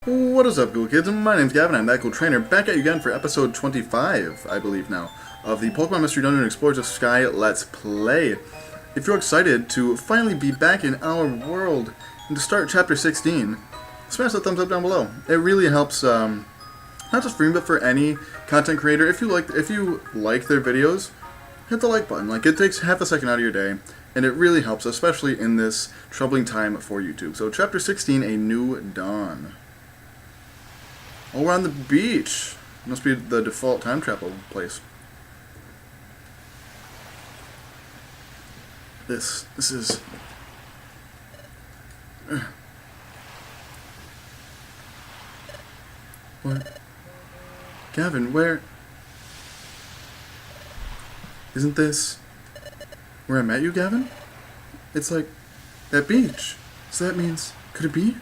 What is up, cool kids? My name's Gavin. I'm that cool trainer, back at you again for episode 25, I believe now, of the Pokemon Mystery Dungeon Explorers of Sky Let's Play. If you're excited to finally be back in our world and to start Chapter 16, smash that thumbs up down below. It really helps, not just for me, but for any content creator. If you like their videos, hit the like button. Like, it takes half a second out of your day, and it really helps, especially in this troubling time for YouTube. So, Chapter 16, A New Dawn. Oh, we're on the beach. Must be the default time travel place. This is... What? Gavin, where... Isn't this... where I met you, Gavin? It's like... that beach. So that means... could it be?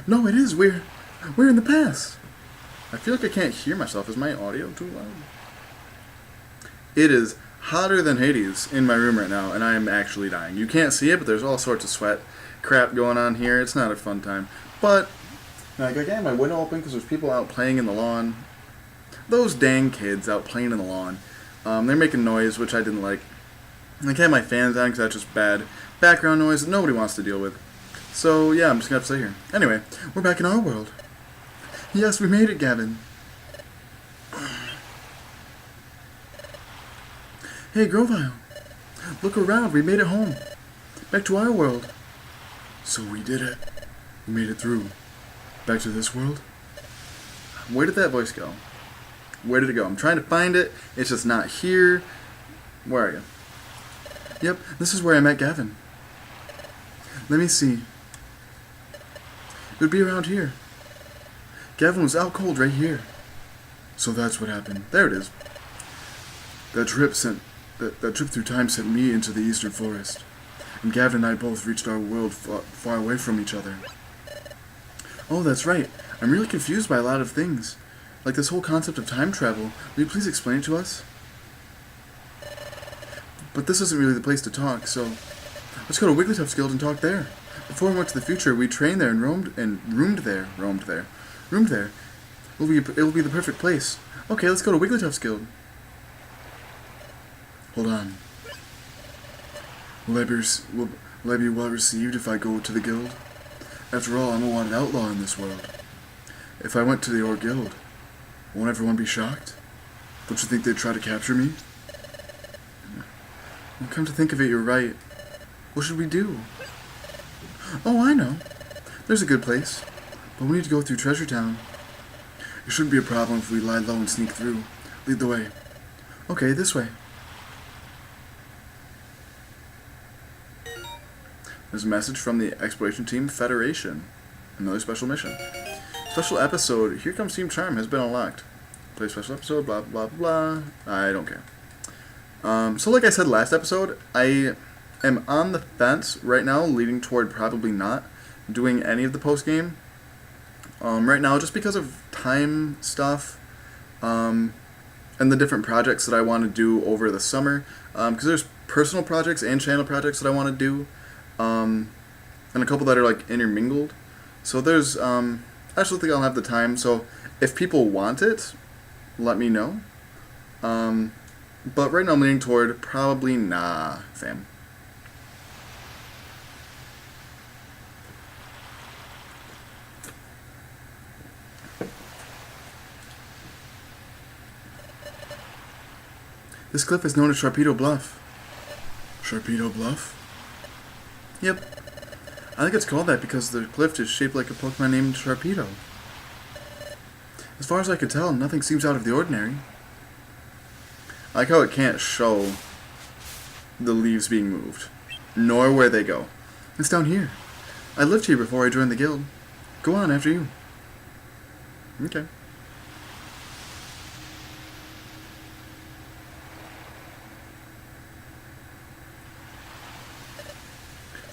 No, it is. We're in the past. I feel like I can't hear myself. Is my audio too loud? It is hotter than Hades in my room right now, and I am actually dying. You can't see it, but there's all sorts of sweat crap going on here. It's not a fun time. But, like, I got my window open because there's people out playing in the lawn. Those dang kids out playing in the lawn. They're making noise, which I didn't like. I had my fans on because that's just bad background noise that nobody wants to deal with. So, yeah, I'm just going to have to stay here. Anyway, we're back in our world. Yes, we made it, Gavin. Hey, Grovyle. Look around. We made it home. Back to our world. So we did it. We made it through. Back to this world? Where did that voice go? Where did it go? I'm trying to find it. It's just not here. Where are you? Yep, this is where I met Gavin. Let me see. It would be around here. Gavin was out cold right here. So that's what happened. There it is. That trip through time sent me into the eastern forest. And Gavin and I both reached our world far away from each other. Oh, that's right. I'm really confused by a lot of things. Like this whole concept of time travel. Will you please explain it to us? But this isn't really the place to talk, so let's go to Wigglytuff's Guild and talk there. Before we went to the future, we trained there and roomed there. It'll be the perfect place. Okay, let's go to Wigglytuff's Guild. Hold on. Will I be well received if I go to the guild? After all, I'm a wanted outlaw in this world. If I went to your guild, won't everyone be shocked? Don't you think they'd try to capture me? Well, come to think of it, you're right. What should we do? Oh, I know. There's a good place. But we need to go through Treasure Town. It shouldn't be a problem if we lie low and sneak through. Lead the way. Okay, this way. There's a message from the Exploration Team Federation. Another special mission. Special episode, Here Comes Team Charm, has been unlocked. Play special episode, blah, blah, blah. I don't care. So like I said last episode, I am on the fence right now, leading toward probably not doing any of the post-game. Right now, just because of time stuff, and the different projects that I want to do over the summer. Because there's personal projects and channel projects that I want to do, and a couple that are like intermingled. So there's, I just don't think I'll have the time. So if people want it, let me know. But right now I'm leaning toward probably nah, fam. This cliff is known as Sharpedo Bluff. Sharpedo Bluff? Yep. I think it's called that because the cliff is shaped like a Pokemon named Sharpedo. As far as I can tell, nothing seems out of the ordinary. I like how it can't show the leaves being moved, nor where they go. It's down here. I lived here before I joined the guild. Go on, after you. Okay.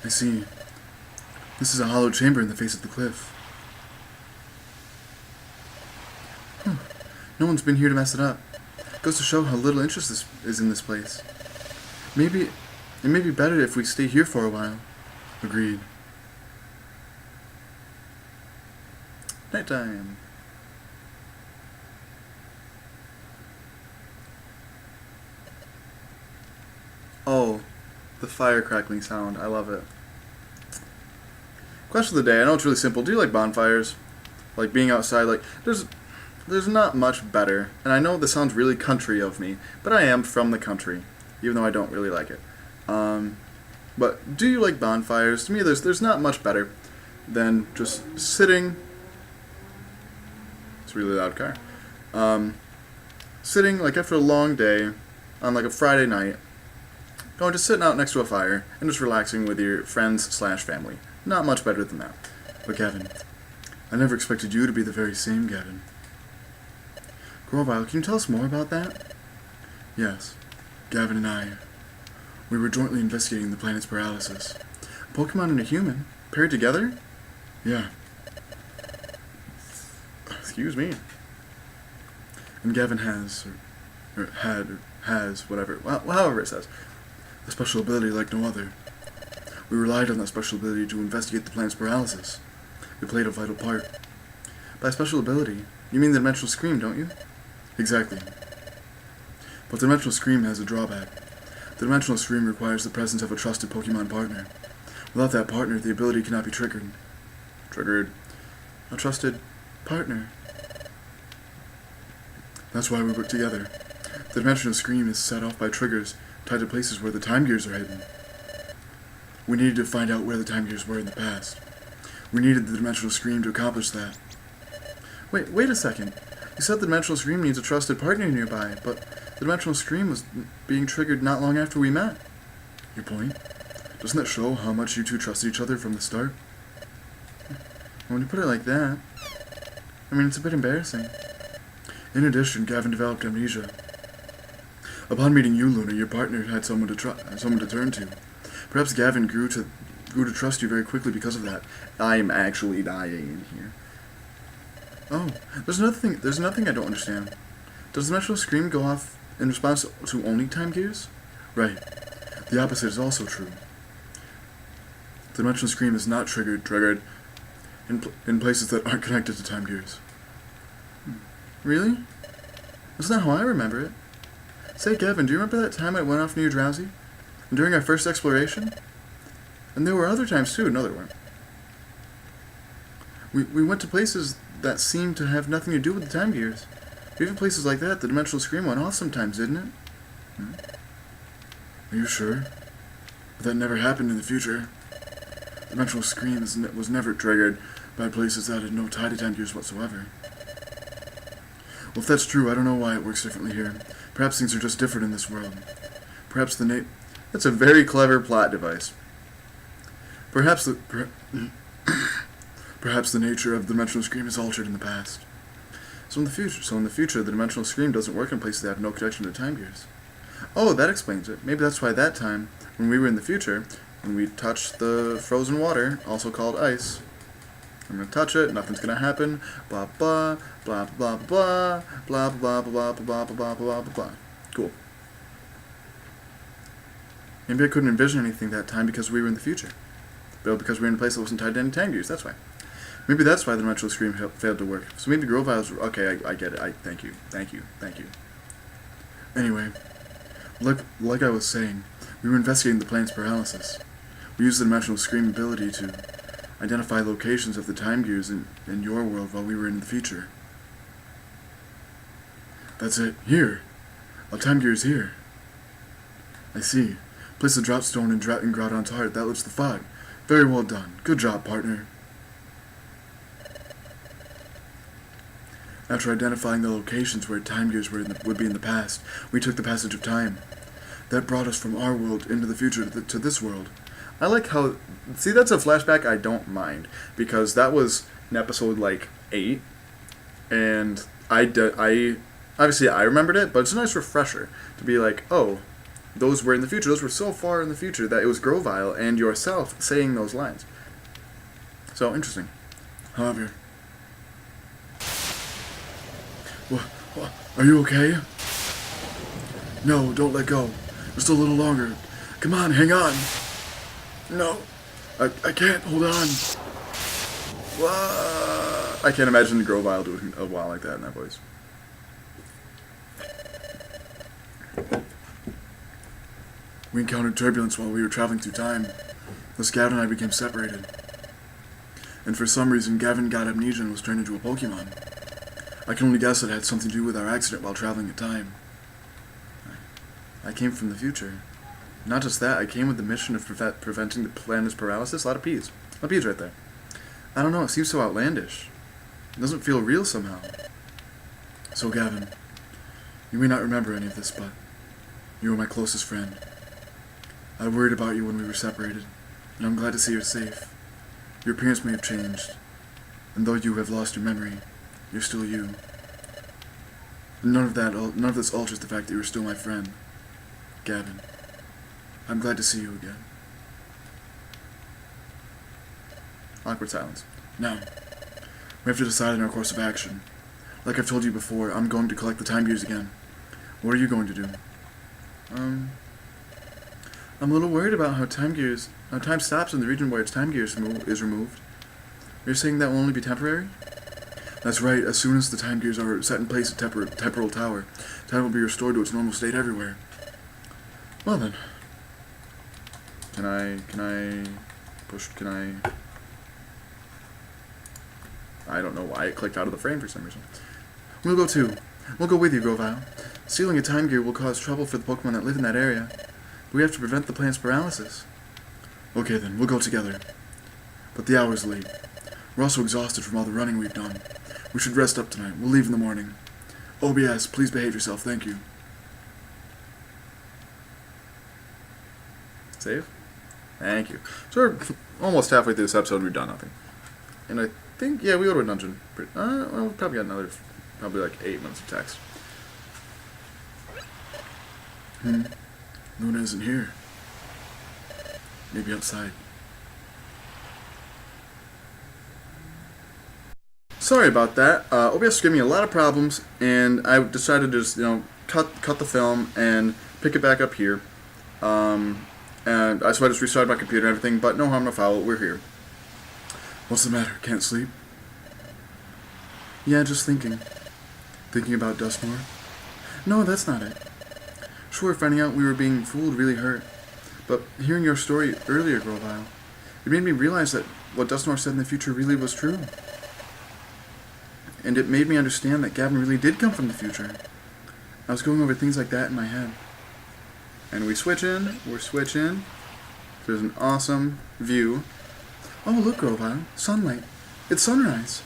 I see. This is a hollow chamber in the face of the cliff. No one's been here to mess it up. Goes to show how little interest is in this place. Maybe it may be better if we stay here for a while. Agreed. Nighttime. Oh, the fire crackling sound. I love it. Question of the day. I know it's really simple. Do you like bonfires? Like being outside? Like, there's not much better. And I know this sounds really country of me, but I am from the country, even though I don't really like it. But do you like bonfires? To me, there's not much better than just sitting. It's a really loud car. Sitting like after a long day on like a Friday night, going just sitting out next to a fire and just relaxing with your friends/family. Not much better than that. But Gavin, I never expected you to be the very same Gavin. Grovyle, can you tell us more about that? Yes, Gavin and I, we were jointly investigating the planet's paralysis. A Pokemon and a human? Paired together? Yeah. Excuse me. And Gavin has, or had, or has, whatever, well, however it says, a special ability like no other. We relied on that special ability to investigate the planet's paralysis. We played a vital part. By special ability, you mean the Dimensional Scream, don't you? Exactly. But the Dimensional Scream has a drawback. The Dimensional Scream requires the presence of a trusted Pokemon partner. Without that partner, the ability cannot be triggered. Triggered. A trusted partner. That's why we work together. The Dimensional Scream is set off by triggers tied to places where the Time Gears are hidden. We needed to find out where the Time Gears were in the past. We needed the Dimensional Scream to accomplish that. Wait a second. You said the Dimensional Scream needs a trusted partner nearby, but the Dimensional Scream was being triggered not long after we met. Your point? Doesn't that show how much you two trusted each other from the start? When you put it like that, I mean, it's a bit embarrassing. In addition, Gavin developed amnesia. Upon meeting you, Luna, your partner had someone to turn to. Perhaps Gavin grew to trust you very quickly because of that. I'm actually dying here. Oh, there's another thing I don't understand. Does the Dimensional Scream go off in response to only Time Gears? Right. The opposite is also true. The Dimensional Scream is not triggered in places that aren't connected to Time Gears. Really? That's not how I remember it. Say, Gavin, do you remember that time I went off near Drowsy? And during our first exploration? And there were other times too. No, there weren't. We went to places that seemed to have nothing to do with the Time Gears. Even places like that, the Dimensional Scream went off sometimes, didn't it? Are you sure? But that never happened in the future. The Dimensional Scream was never triggered by places that had no tie to Time Gears whatsoever. Well, if that's true, I don't know why it works differently here. Perhaps things are just different in this world. Perhaps that's a very clever plot device. Perhaps perhaps the nature of the Dimensional Scream is altered in the past. So in the future, the Dimensional Scream doesn't work in places that have no connection to Time Gears. Oh, that explains it. Maybe that's why that time, when we were in the future, when we touched the frozen water, also called ice, I'm gonna touch it, nothing's gonna happen, blah blah, blah blah blah, blah blah blah blah blah blah blah blah blah blah. Cool. Maybe I couldn't envision anything that time because we were in the future. But because we were in a place that wasn't tied to any Time Gears, that's why. Maybe that's why the Dimensional Scream failed to work. So maybe Grovyle's... Okay, I get it. Thank you. Anyway, like I was saying, we were investigating the planet's paralysis. We used the Dimensional Scream ability to identify locations of the Time Gears in your world while we were in the future. That's it. Here. A Time Gear is here. I see. Place the drop stone in Groudon's heart. That lifts the fog. Very well done. Good job, partner. After identifying the locations where Time Gears would be in the past, we took the passage of time. That brought us from our world into the future to this world. I like how... See, that's a flashback I don't mind, because that was in episode, 8, and obviously I remembered it, but it's a nice refresher to be like, oh, those were in the future. Those were so far in the future that it was Grovyle and yourself saying those lines. So, interesting. However... What? Are you okay? No, don't let go. Just a little longer. Come on, hang on. No, I can't hold on. Whoa. I can't imagine the Grovyle doing a wow like that in that voice. We encountered turbulence while we were traveling through time. Thus Gavin and I became separated. And for some reason, Gavin got amnesia and was turned into a Pokemon. I can only guess it had something to do with our accident while traveling in time. I came from the future. Not just that, I came with the mission of preventing the planet's paralysis. A lot of P's. A lot of P's right there. I don't know, it seems so outlandish. It doesn't feel real somehow. So Gavin, you may not remember any of this, but you were my closest friend. I worried about you when we were separated, and I'm glad to see you're safe. Your appearance may have changed, and though you have lost your memory, you're still you. None of this alters the fact that you're still my friend, Gavin. I'm glad to see you again. Awkward silence. Now, we have to decide on our course of action. Like I've told you before, I'm going to collect the time gears again. What are you going to do? I'm a little worried about how time stops in the region where its time gears is removed. You're saying that will only be temporary? That's right, as soon as the time gears are set in place at Temporal Tower, time will be restored to its normal state everywhere. Well then. Can I don't know why it clicked out of the frame for some reason. We'll go too. We'll go with you, Grovyle. Stealing a time gear will cause trouble for the Pokemon that live in that area. But we have to prevent the planet's paralysis. Okay then, we'll go together. But the hour's late. We're also exhausted from all the running we've done. We should rest up tonight. We'll leave in the morning. OBS, please behave yourself. Thank you. Save? Thank you. So we're almost halfway through this episode, we've done nothing. And I think, yeah, we go to a dungeon. Well, we probably got another, probably like 8 minutes of text. Luna isn't here. Maybe outside. Sorry about that. OBS is giving me a lot of problems, and I decided to just, cut the film and pick it back up here. So I just restarted my computer and everything, but no harm, no foul, we're here. What's the matter? Can't sleep? Yeah, just thinking. Thinking about Dusknoir? No, that's not it. Sure, finding out we were being fooled really hurt. But hearing your story earlier, Grovyle, it made me realize that what Dusknoir said in the future really was true. And it made me understand that Gavin really did come from the future. I was going over things like that in my head. And we're switching. There's an awesome view. Oh, look, Grovyle. Sunlight. It's sunrise.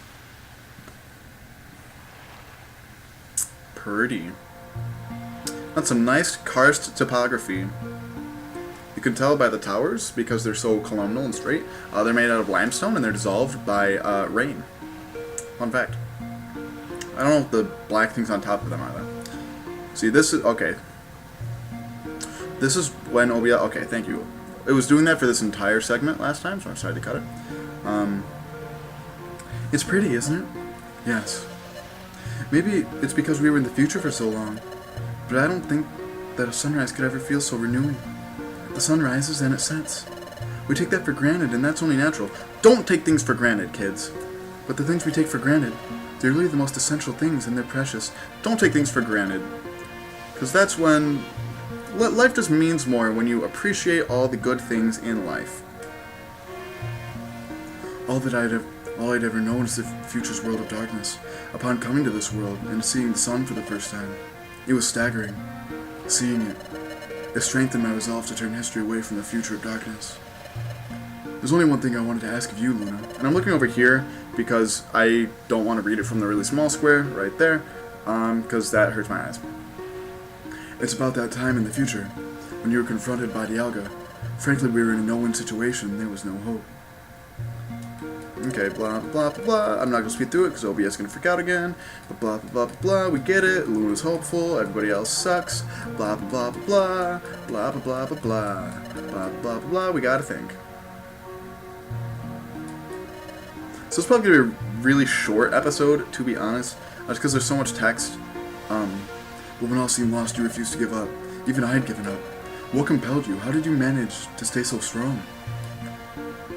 Pretty. That's some nice karst topography. You can tell by the towers, because they're so columnal and straight, they're made out of limestone and they're dissolved by rain. Fun fact. I don't know if the black things on top of them are though. See, this is, okay. This is when OBS, okay, thank you. It was doing that for this entire segment last time, so I decided to cut it. It's pretty, isn't it? Yes. Maybe it's because we were in the future for so long, but I don't think that a sunrise could ever feel so renewing. The sun rises and it sets. We take that for granted, and that's only natural. Don't take things for granted, kids. But the things we take for granted, they're really the most essential things, and they're precious. Don't take things for granted. Because that's when life just means more, when you appreciate all the good things in life. All I'd ever known is the future's world of darkness. Upon coming to this world and seeing the sun for the first time, it was staggering. Seeing it strengthened my resolve to turn history away from the future of darkness. There's only one thing I wanted to ask of you, Luna. And I'm looking over here because I don't want to read it from the really small square right there, because that hurts my eyes. It's about that time in the future, when you were confronted by Dialga. Frankly, we were in a no-win situation. There was no hope. Okay, blah, blah, blah, blah. I'm not going to speed through it because OBS is going to freak out again. But blah, blah, blah, blah, blah. We get it. Luna's hopeful. Everybody else sucks. Blah, blah, blah, blah, blah. Blah, blah, blah, blah, blah. Blah, blah, blah, blah. We got to think. So it's probably going to be a really short episode, to be honest. Just because there's so much text. But when all seemed lost, you refused to give up. Even I had given up. What compelled you? How did you manage to stay so strong?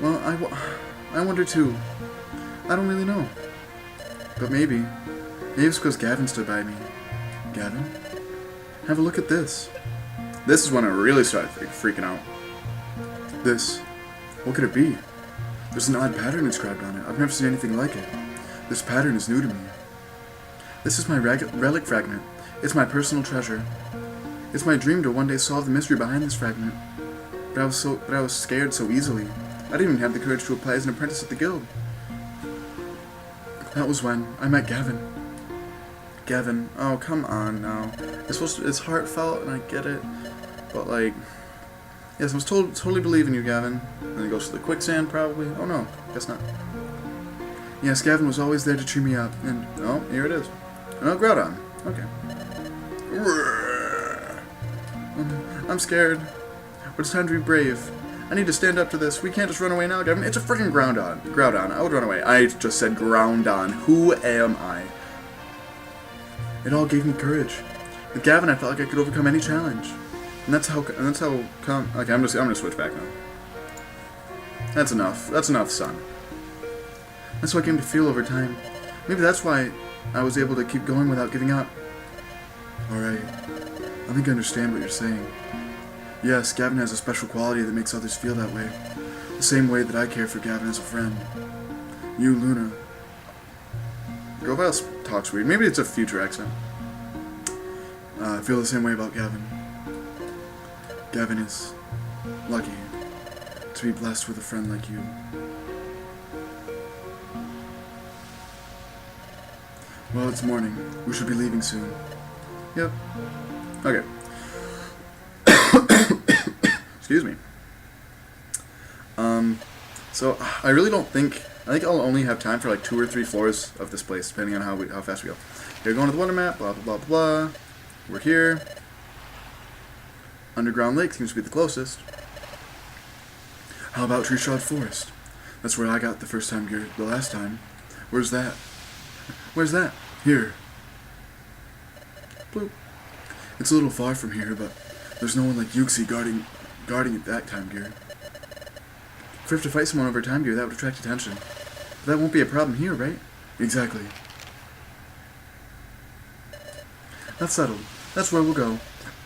Well, I wonder too. I don't really know. But maybe it's because Gavin stood by me. Gavin? Have a look at this. This is when I really started freaking out. This. What could it be? There's an odd pattern inscribed on it. I've never seen anything like it. This pattern is new to me. This is my relic fragment. It's my personal treasure. It's my dream to one day solve the mystery behind this fragment. But I was scared so easily. I didn't even have the courage to apply as an apprentice at the guild. That was when I met Gavin. Gavin, oh come on now. It's heartfelt and I get it, but like, yes, I was totally believe in you, Gavin. And then he goes to the quicksand, probably. Oh no, guess not. Yes, Gavin was always there to cheer me up, and oh, here it is. Oh, Groudon. Okay. I'm scared, but it's time to be brave. I need to stand up to this. We can't just run away now, Gavin. It's a freaking Groudon. I would run away. I just said Groudon. Who am I? It all gave me courage. With Gavin, I felt like I could overcome any challenge. And that's how come. Okay, I'm gonna switch back now. That's enough. That's enough, son. That's what I came to feel over time. Maybe that's why I was able to keep going without giving up. Alright. I think I understand what you're saying. Yes, Gavin has a special quality that makes others feel that way. The same way that I care for Gavin as a friend. You, Luna. Grovyle talks weird. Maybe it's a future accent. I feel the same way about Gavin. Gavin is lucky to be blessed with a friend like you. Well, it's morning. We should be leaving soon. Yep. Okay. Excuse me. So I really don't think. I think I'll only have time for like 2 or 3 floors of this place, depending on how fast we go. We're going to the wonder map. Blah blah blah blah. We're here. Underground Lake seems to be the closest. How about Treeshot Forest? That's where I got the first time gear the last time. Where's that? Where's that? Here. Bloop. It's a little far from here, but there's no one like Yuxi guarding it that time gear. If we have to fight someone over time gear, that would attract attention. But that won't be a problem here, right? Exactly. That's settled. That's where we'll go.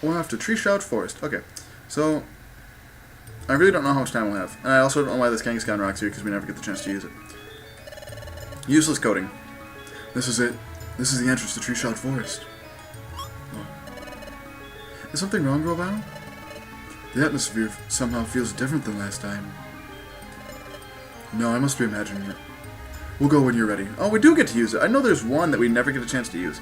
We'll have to Treeshot Forest. Okay, so I really don't know how much time we'll have. And I also don't know why this Kangaskhan rock's here, because we never get the chance to use it. Useless coding. This is it. This is the entrance to Treeshot Forest. Oh. Is something wrong, Grovyle? The atmosphere somehow feels different than last time. No, I must be imagining it. We'll go when you're ready. Oh, we do get to use it. I know there's one that we never get a chance to use.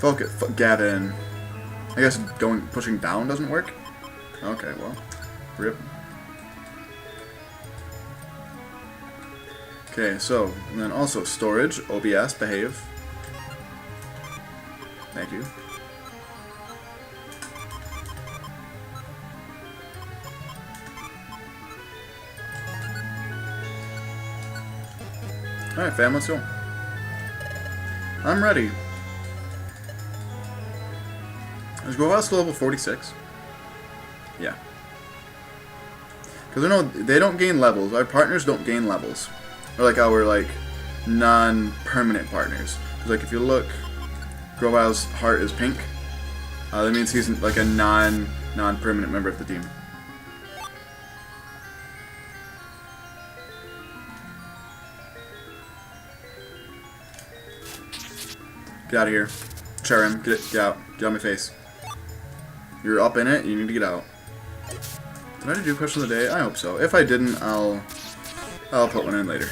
Focus, Gavin. I guess pushing down doesn't work? Okay, well, rip. Okay, so, and then also storage, OBS, behave. Thank you. Alright, fam, let's go. I'm ready. Is Grovyle still level 46? Yeah. Because I know they don't gain levels. Our partners don't gain levels. Or like our non-permanent partners. Like if you look, Grovyle's heart is pink. That means he's like a non-permanent member of the team. Get out of here. Cherim, get out. Get out of my face. You're up in it, you need to get out. Did I do question of the day? I hope so. If I didn't, I'll put one in later.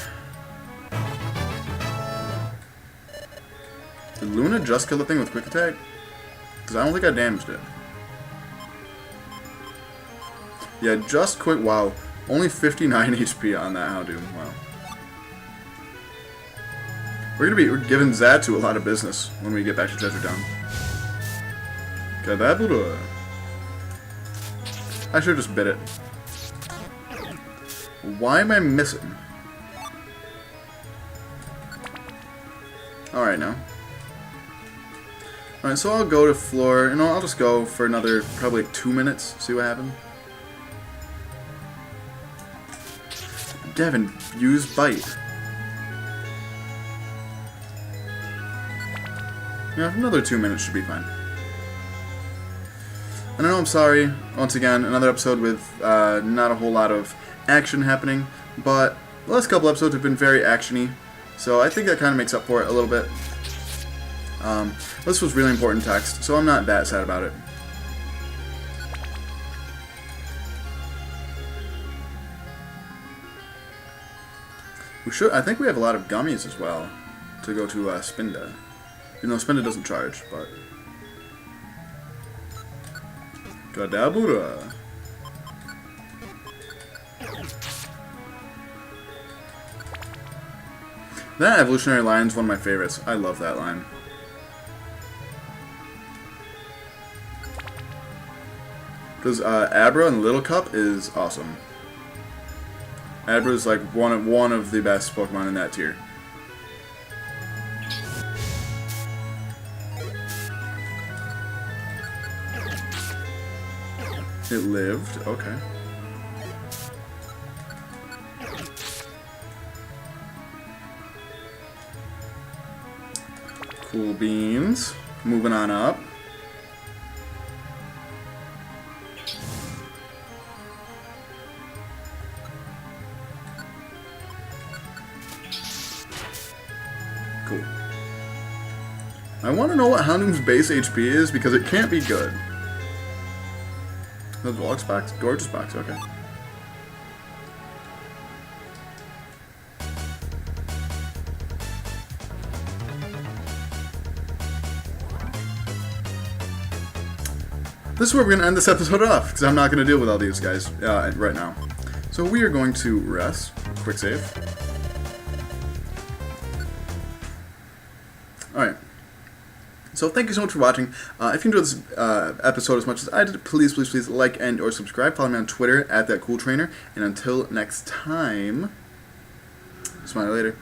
Did Luna just kill the thing with quick attack? Because I don't think I damaged it. Yeah, just quick. Wow. Only 59 HP on that Houndoom. Wow. We're giving Xatu a lot of business when we get back to Treasure Town. Kadabura. I should have just bit it. Why am I missing? Alright now. Alright, so I'll go to floor, and I'll just go for another probably 2 minutes, see what happens. Devin, use bite. Yeah, another 2 minutes should be fine. And I know I'm sorry, once again, another episode with not a whole lot of action happening, but the last couple episodes have been very action-y, so I think that kind of makes up for it a little bit. This was really important text, so I'm not that sad about it. I think we have a lot of gummies as well to go to Spinda. Even though Spinda doesn't charge, but... Kadabura! That evolutionary line is one of my favorites. I love that line. Because Abra and Little Cup is awesome. Abra is like one of the best Pokemon in that tier. It lived, okay. Cool beans. Moving on up. Cool. I want to know what Houndoom's base HP is because it can't be good. The Deluxe box? Gorgeous box, okay. This is where we're going to end this episode off, because I'm not going to deal with all these guys right now. So we are going to rest. Quick save. Alright. So thank you so much for watching. If you enjoyed this episode as much as I did, please like and or subscribe. Follow me on Twitter @ThatCoolTrainer. And until next time, smile later.